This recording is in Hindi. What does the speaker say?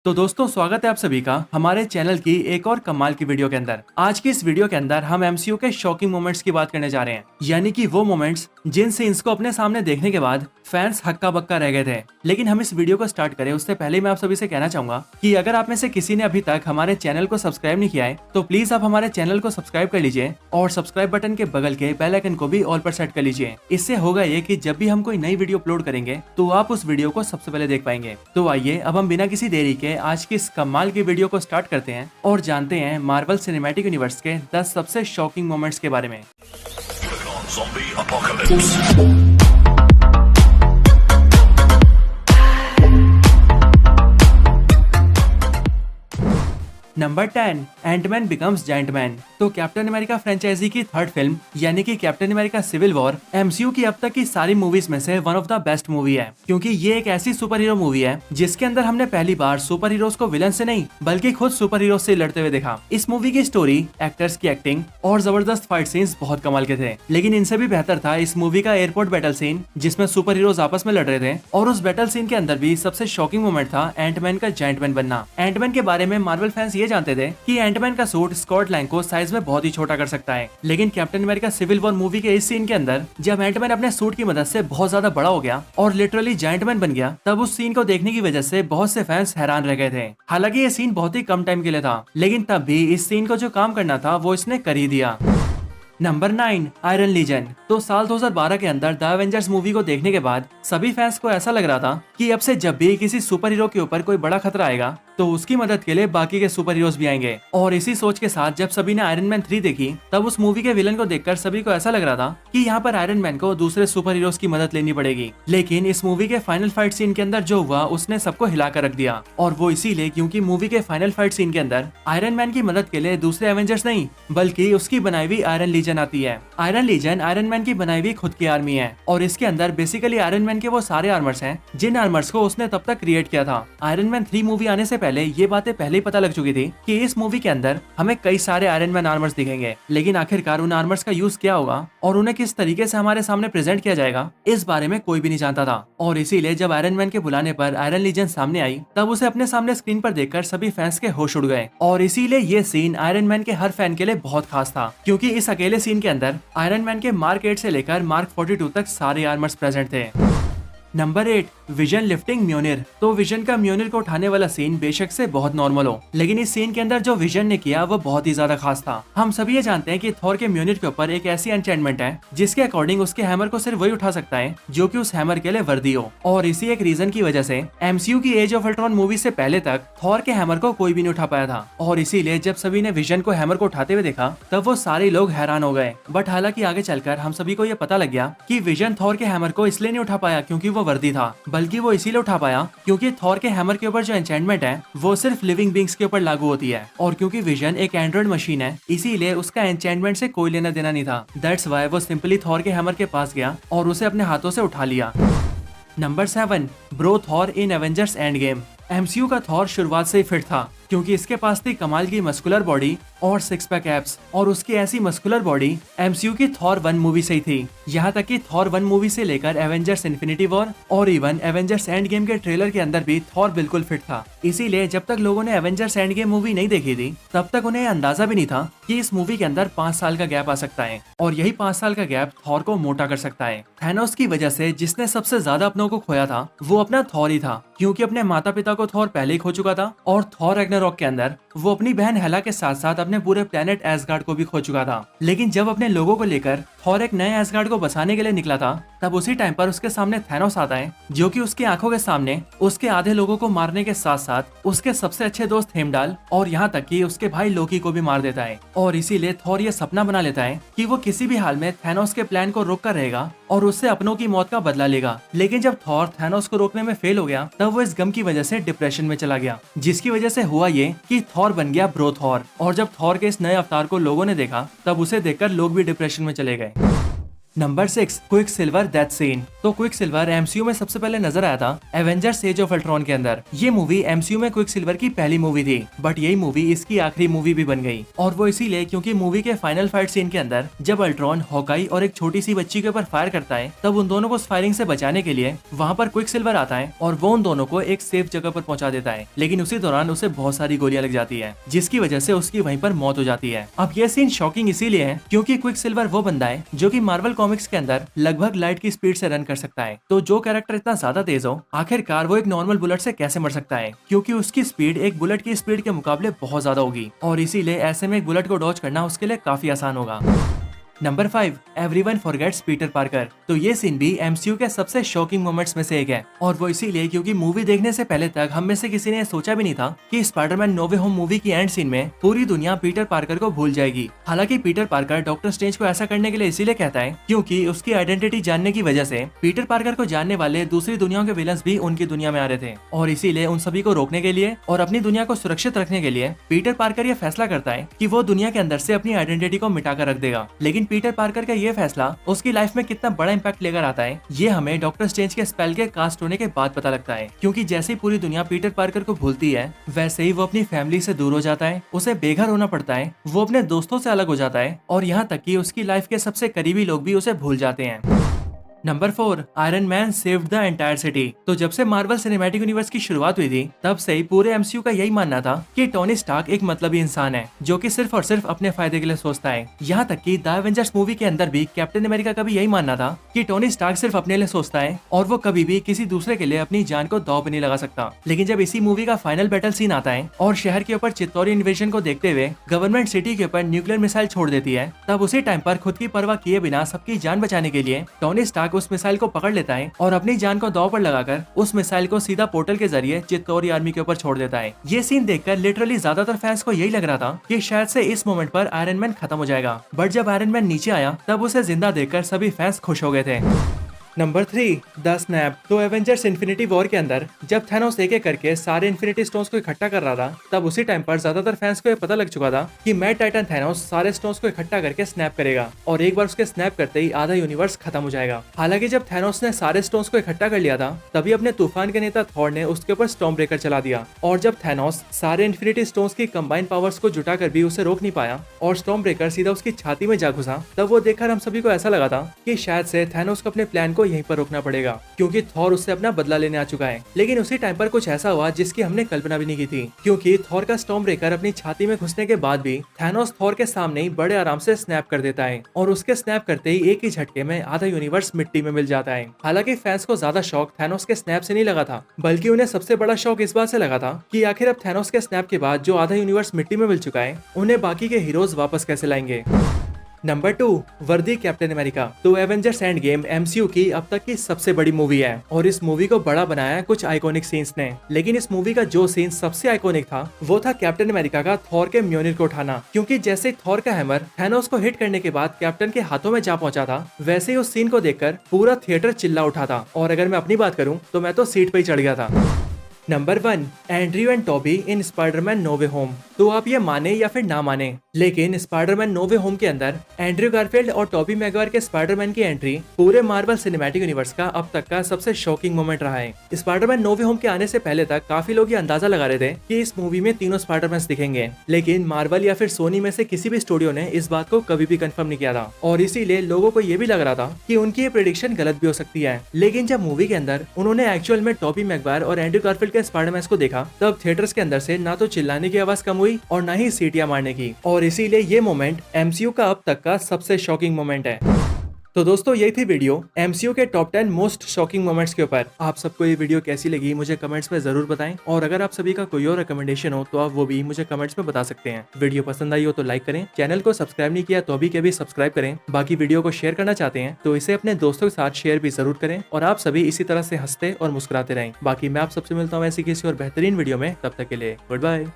तो दोस्तों स्वागत है आप सभी का हमारे चैनल की एक और कमाल की वीडियो के अंदर। आज की इस वीडियो के अंदर हम एमसीयू के शॉकिंग मोमेंट्स की बात करने जा रहे हैं, यानी कि वो मोमेंट्स जिन सीन्स को अपने सामने देखने के बाद फैंस हक्का बक्का रह गए थे। लेकिन हम इस वीडियो को स्टार्ट करें उससे पहले मैं आप सभी से कहना चाहूंगा कि अगर आप में से किसी ने अभी तक हमारे चैनल को सब्सक्राइब नहीं किया है तो प्लीज आप हमारे चैनल को सब्सक्राइब कर लीजिए और सब्सक्राइब बटन के बगल के बेल आइकन को भी ऑल पर सेट कर लीजिए। इससे होगा ये कि जब भी हम कोई नई वीडियो अपलोड करेंगे तो आप उस वीडियो को सबसे पहले देख पाएंगे। तो आइए अब हम बिना किसी देरी के आज की इस कमाल की वीडियो को स्टार्ट करते हैं और जानते हैं मार्वल सिनेमैटिक यूनिवर्स के 10 सबसे शॉकिंग मोमेंट्स के बारे में। Zombie apocalypse. Number 10, Antman becomes giant man. तो कैप्टन अमेरिका फ्रेंचाइजी की थर्ड फिल्म यानी कि Captain America civil war MCU की अब तक की सारी मूवीज में से one of the best movie है, क्योंकि ये एक ऐसी सुपर हीरो मूवी है जिसके अंदर हमने पहली बार सुपर हीरोज को विलन से नहीं बल्कि खुद सुपर हीरोज से लड़ते हुए देखा। इस मूवी की स्टोरी, एक्टर्स की एक्टिंग और जबरदस्त फाइट सीन्स बहुत कमाल के थे, लेकिन इनसे भी बेहतर था इस मूवी का एयरपोर्ट बैटल सीन जिसमें सुपर हीरोज आपस में लड़ रहे थे। और उस बैटल सीन के अंदर भी सबसे शॉकिंग मोमेंट था एंटमैन का जायंट मैन बनना। एंटमैन के बारे में मार्वल फैंस ये जानते थे कि एंटमैन का सूट स्कॉट लैंग को साइज में बहुत ही छोटा कर सकता है, लेकिन Captain America civil war movie के इस सीन के अंदर जब एंटमैन अपने सूट की मदद से बहुत ज्यादा बड़ा हो गया और लिटरली जायंट मैन बन गया, तब उस सीन को देखने की वजह से बहुत से फैंस हैरान रह गए थे। हालांकि ये सीन बहुत ही कम टाइम के लिए था, लेकिन तब भी इस सीन को जो काम करना था वो इसने कर ही दिया। Number 9, Iron Legion. तो साल 2012 के अंदर द एवेंजर्स मूवी को देखने के बाद सभी फैंस को ऐसा लग रहा था कि अब से जब भी किसी सुपर हीरो के ऊपर कोई बड़ा खतरा आएगा तो उसकी मदद के लिए बाकी के सुपर हीरोज भी आएंगे। और इसी सोच के साथ जब सभी ने आयरन मैन 3 देखी तब उस मूवी के विलन को देखकर सभी को ऐसा लग रहा था कि यहाँ पर आयरन मैन को दूसरे सुपर हीरोज की मदद लेनी पड़ेगी। लेकिन इस मूवी के फाइनल फाइट सीन के अंदर जो हुआ उसने सबको हिला कर रख दिया, और वो इसीलिए क्योंकि मूवी के फाइनल फाइट सीन के अंदर आयरन मैन की मदद के लिए दूसरे एवेंजर्स नहीं बल्कि उसकी बनाई हुई आयरन लीजन आती है। आयरन लीजन आयरन मैन की बनाई हुई खुद की आर्मी है, और इसके अंदर बेसिकली आयरन मैन के वो सारे आर्मर्स हैं जिन आर्मर्स को उसने तब तक क्रिएट किया था। आयरन मैन 3 मूवी आने से पहले ये बातें पहले ही पता लग चुकी थी कि इस मूवी के अंदर हमें कई सारे आयरन मैन आर्मर्स दिखेंगे, लेकिन आखिरकार उन आर्मर्स का यूज क्या होगा और उन्हें किस तरीके से हमारे सामने प्रेजेंट किया जाएगा इस बारे में कोई भी नहीं जानता था। और इसीलिए जब आयरन मैन के बुलाने पर आयरन लीजन सामने आई तब उसे अपने सामने स्क्रीन पर देखकर सभी फैंस के होश उड़ गए। और इसीलिए ये सीन आयरन मैन के हर फैन के लिए बहुत खास था, क्योंकि इस अकेले सीन के अंदर आयरन मैन के मार्क 8 से लेकर मार्क 42 तक सारे आर्मर्स प्रेजेंट थे। नंबर 8, विजन लिफ्टिंग म्योनिर। तो विजन का म्योनिर को उठाने वाला सीन बेशक से बहुत नॉर्मल हो, लेकिन इस सीन के अंदर जो विजन ने किया वो बहुत ही ज्यादा खास था। हम सभी ये जानते हैं कि थॉर के म्योनिर के ऊपर एक ऐसी एन्चेंटमेंट है जिसके अकॉर्डिंग उसके हैमर को सिर्फ वही उठा सकता है जो कि उस हैमर के लिए वर्दी हो। और इसी एक रीजन की वजह से एमसीयू की एज ऑफ अल्ट्रॉन मूवी से पहले तक थॉर के हैमर को कोई भी नहीं उठा पाया था। और इसीलिए जब सभी ने विजन को हैमर को उठाते हुए देखा तब वो सारे लोग हैरान हो गए। बट हालांकि आगे चलकर हम सभी को ये पता लग गया कि विजन थॉर के हैमर को इसलिए नहीं उठा पाया क्योंकि वो वर्दी था, बल्कि वो इसीलिए उठा पाया क्योंकि थॉर के हैमर के ऊपर जो एन्चेंटमेंट है वो सिर्फ लिविंग बींग्स के ऊपर लागू होती है, और क्योंकि विजन एक एंड्रॉइड मशीन है इसीलिए उसका एन्चेंटमेंट से कोई लेना देना नहीं था। दैट्स व्हाई वो सिंपली थॉर के हैमर के पास गया और उसे अपने हाथों से उठा लिया। Number 7, bro Thor in Avengers end game. MCU का थॉर शुरुआत से ही फिट था क्योंकि इसके पास थी कमाल की मस्कुलर बॉडी और 6 पैक एब्स, और उसकी ऐसी मस्कुलर बॉडी एमसीयू की थॉर 1 मूवी से ही थी। यहाँ तक कि थॉर 1 मूवी से लेकर एवेंजर्स इन्फिनिटी वॉर और इवन एवेंजर्स एंड गेम के ट्रेलर के अंदर भी थॉर बिल्कुल फिट था। इसीलिए जब तक लोगों ने एवेंजर्स एंड गेम मूवी नहीं देखी थी तब तक उन्हें अंदाजा भी नहीं था कि इस मूवी के अंदर 5 साल का गैप आ सकता है, और यही 5 साल का गैप थॉर को मोटा कर सकता है। थैनोस की वजह से जिसने सबसे ज्यादा अपनों को खोया था वो अपना थॉर ही था, क्योंकि अपने माता पिता को थॉर पहले ही खो चुका था, और थॉर रैग्नारॉक के अंदर वो अपनी बहन हेला के साथ साथ अपने पूरे प्लेनेट एसगार्ड को भी खो चुका था। लेकिन जब अपने लोगों को लेकर थॉर एक नए एसगार्ड को बचाने के लिए निकला था तब उसी टाइम पर उसके सामने थैनोस आता है, जो कि उसकी आंखों के सामने उसके आधे लोगों को मारने के साथ साथ उसके सबसे अच्छे दोस्त हेमडाल और यहाँ तक कि उसके भाई लोकी को भी मार देता है। और इसीलिए थॉर ये सपना बना लेता है कि वो किसी भी हाल में थैनोस के प्लान को रोक कर रहेगा और उससे अपनों की मौत का बदला लेगा। लेकिन जब थॉर थैनोस को रोकने में फेल हो गया तब वो इस गम की वजह से डिप्रेशन में चला गया, जिसकी वजह से हुआ ये कि थॉर बन गया ब्रो थॉर। और जब थॉर के इस नए अवतार को लोगों ने देखा तब उसे देखकर लोग भी डिप्रेशन में चले गए। Number 6, quicksilver death scene. तो क्विक सिल्वर एमसीयू में सबसे पहले नजर आया था एवेंजर्स एज ऑफ अल्ट्रॉन के अंदर। ये मूवी एमसीयू में क्विक सिल्वर की पहली मूवी थी, बट यही मूवी इसकी आखिरी मूवी भी बन गई। और वो इसीलिए क्योंकि मूवी के फाइनल फाइट सीन के अंदर जब अल्ट्रॉन हॉकाई और एक छोटी सी बच्ची के ऊपर फायर करता है, तब उन दोनों को उस फायरिंग से बचाने के लिए वहाँ पर क्विक सिल्वर आता है और वो उन दोनों को एक सेफ जगह पर पहुंचा देता है। लेकिन उसी दौरान उसे बहुत सारी गोलियां लग जाती है, जिसकी वजह से उसकी वहीं पर मौत हो जाती है। अब ये सीन शॉकिंग इसीलिए है क्योंकि क्विक सिल्वर वो बंदा है जो कि मार्वल कॉमिक्स के अंदर लगभग लाइट की स्पीड से रन कर सकता है। तो जो कैरेक्टर इतना ज्यादा तेज हो, आखिरकार वो एक नॉर्मल बुलेट से कैसे मर सकता है, क्योंकि उसकी स्पीड एक बुलेट की स्पीड के मुकाबले बहुत ज्यादा होगी और इसीलिए ऐसे में एक बुलेट को डॉज करना उसके लिए काफी आसान होगा। Number 5, everyone forgets Peter Parker. तो ये सीन भी एमसीयू के सबसे शॉकिंग मोमेंट्स में से एक है, और वो इसीलिए क्योंकि मूवी देखने से पहले तक हम में से किसी ने सोचा भी नहीं था कि Spiderman no way home movie की एंड सीन में पूरी दुनिया पीटर पार्कर को भूल जाएगी। हालांकि पीटर पार्कर डॉक्टर स्ट्रेंज को ऐसा करने के लिए इसीलिए कहता है क्योंकि उसकी आइडेंटिटी जानने की वजह से पीटर पार्कर को जानने वाले दूसरी दुनियाओं के विलन्स भी उनकी दुनिया में आ रहे थे, और इसीलिए उन सभी को रोकने के लिए और अपनी दुनिया को सुरक्षित रखने के लिए पीटर पार्कर ये फैसला करता है कि वो दुनिया के अंदर से अपनी आइडेंटिटी को मिटा कर रख देगा। लेकिन पीटर पार्कर का ये फैसला उसकी लाइफ में कितना बड़ा इम्पैक्ट लेकर आता है, ये हमें डॉक्टर स्ट्रेंज के स्पेल के कास्ट होने के बाद पता लगता है। क्योंकि जैसे ही पूरी दुनिया पीटर पार्कर को भूलती है, वैसे ही वो अपनी फैमिली से दूर हो जाता है, उसे बेघर होना पड़ता है, वो अपने दोस्तों से अलग हो जाता है, और यहाँ तक कि उसकी लाइफ के सबसे करीबी लोग भी उसे भूल जाते हैं। Number 4, iron man saved the entire city. तो जब से मार्वल सिनेमैटिक यूनिवर्स की शुरुआत हुई थी, तब से ही पूरे एमसीयू का यही मानना था कि टोनी स्टार्क एक मतलबी इंसान है जो कि सिर्फ और सिर्फ अपने फायदे के लिए सोचता है। यहाँ तक कि द एवेंजर्स मूवी के अंदर भी कैप्टन अमेरिका का भी यही मानना था कि टोनी स्टार्क सिर्फ अपने लिए सोचता है और वो कभी भी किसी दूसरे के लिए अपनी जान को दांव पे नहीं लगा सकता। लेकिन जब इसी मूवी का फाइनल बैटल सीन आता है और शहर के ऊपर चित्तौरी इन्वेजन को देखते हुए गवर्नमेंट सिटी के ऊपर न्यूक्लियर मिसाइल छोड़ देती है, तब उसी टाइम पर खुद की परवाह किए बिना सबकी जान बचाने के लिए टोनी स्टार्क उस मिसाइल को पकड़ लेता है और अपनी जान को दांव पर लगाकर उस मिसाइल को सीधा पोर्टल के जरिए चित्तौरी आर्मी के ऊपर छोड़ देता है। ये सीन देखकर लिटरली ज्यादातर फैंस को यही लग रहा था कि शायद से इस मोमेंट पर आयरन मैन खत्म हो जाएगा, बट जब आयरन मैन नीचे आया तब उसे जिंदा देखकर सभी फैंस खुश हो गए थे। Number 3, the snap. तो एवेंजर्स इन्फिनिटी वॉर के अंदर जब थैनोस एक एक करके सारे इन्फिनिटी स्टोन्स को इकट्ठा कर रहा था, तब उसी टाइम पर ज्यादातर फैंस को ये पता लग चुका था कि मैड टाइटन थैनोस सारे स्टोन्स को इकट्ठा करके स्नैप करेगा और एक बार उसके स्नैप करते ही आधा यूनिवर्स खत्म हो जाएगा। हालांकि जब थैनोस ने सारे स्टोन्स को इकट्ठा कर लिया था, तभी अपने तूफान के नेता थॉर ने उसके ऊपर स्टॉर्म ब्रेकर चला दिया, और जब थैनोस सारे इन्फिनिटी स्टोन्स की कंबाइंड पावर्स को जुटा कर भी उसे रोक नहीं पाया और स्टॉर्म ब्रेकर सीधा उसकी छाती में जा घुसा, तब वो देखकर हम सभी को ऐसा लगा था कि शायद से थैनोस को अपने प्लान को यहीं पर रोकना पड़ेगा, क्योंकि थॉर उससे अपना बदला लेने आ चुका है। लेकिन उसी टाइम पर कुछ ऐसा हुआ जिसकी हमने कल्पना भी नहीं की थी, क्योंकि थॉर का स्टॉर्म ब्रेकर अपनी छाती में घुसने के बाद भी थैनोस थॉर के सामने ही बड़े आराम से स्नैप कर देता है, और उसके स्नैप करते ही एक ही झटके में आधा यूनिवर्स मिट्टी में मिल जाता है। हालांकि फैंस को ज्यादा शौक थैनोस के स्नैप से नहीं लगा था, बल्कि उन्हें सबसे बड़ा शौक इस बात से लगा था कि आखिर अब थैनोस के स्नैप के बाद जो आधा यूनिवर्स मिट्टी में मिल चुका है, उन्हें बाकी के हीरोज वापस कैसे लाएंगे। नंबर 2, वर्दी कैप्टन अमेरिका। तो एवेंजर्स एंड गेम एमसीयू की अब तक की सबसे बड़ी मूवी है, और इस मूवी को बड़ा बनाया है कुछ आइकॉनिक सीन्स ने। लेकिन इस मूवी का जो सीन सबसे आइकॉनिक था, वो था कैप्टन अमेरिका का थॉर के म्योनिर को उठाना, क्योंकि जैसे ही थॉर का हैमर थैनोस को हिट करने के बाद कैप्टन के हाथों में जा पहुंचा था, वैसे ही उस सीन को देखकर पूरा थिएटर चिल्ला उठा था, और अगर मैं अपनी बात करूं तो मैं तो सीट पे ही चढ़ गया था। Number 1, Andrew and Toby in Spiderman no way home. तो आप ये माने या फिर ना माने, लेकिन स्पाइडरमैन नो वे होम के अंदर एंड्रयू गारफील्ड और टॉबी मैगवायर के स्पाइडरमैन की एंट्री पूरे मार्वल सिनेमैटिक यूनिवर्स का अब तक का सबसे शॉकिंग मोमेंट रहा है। स्पाइडरमैन नो वे होम के आने से पहले तक काफी लोग ये अंदाजा लगा रहे थे कि इस मूवी में तीनों स्पाइडरमैन दिखेंगे, लेकिन मार्वल या फिर सोनी में से किसी भी स्टूडियो ने इस बात को कभी भी कंफर्म नहीं किया था, और इसीलिए लोगों को ये भी लग रहा था कि उनकी ये प्रेडिक्शन गलत भी हो सकती है। लेकिन जब मूवी के अंदर उन्होंने एक्चुअल में टॉबी मैगवायर और एंड्रयू गारफील्ड के स्पाइडरमैन को देखा, तब थिएटर्स के अंदर से ना तो चिल्लाने की आवाज कम हुई और ना ही सीटियां मारने की, और इसीलिए ये मोमेंट एमसीयू का अब तक का सबसे शॉकिंग मोमेंट है। तो दोस्तों यही थी वीडियो एमसीयू के टॉप 10 मोस्ट शॉकिंग मोमेंट्स के ऊपर। आप सबको ये वीडियो कैसी लगी मुझे कमेंट्स में जरूर बताएं, और अगर आप सभी का कोई और रिकमेंडेशन हो तो आप वो भी मुझे कमेंट्स में बता सकते हैं। वीडियो पसंद आई हो तो लाइक करें, चैनल को सब्सक्राइब नहीं किया तो अभी के भी सब्सक्राइब करें। बाकी वीडियो को शेयर करना चाहते हैं तो इसे अपने दोस्तों के साथ शेयर भी जरूर करें, और आप सभी इसी तरह से हंसते और मुस्कुराते रहें। बाकी मैं आप सबसे मिलता हूँ ऐसी किसी और बेहतरीन वीडियो में, तब तक के लिए गुड बाय।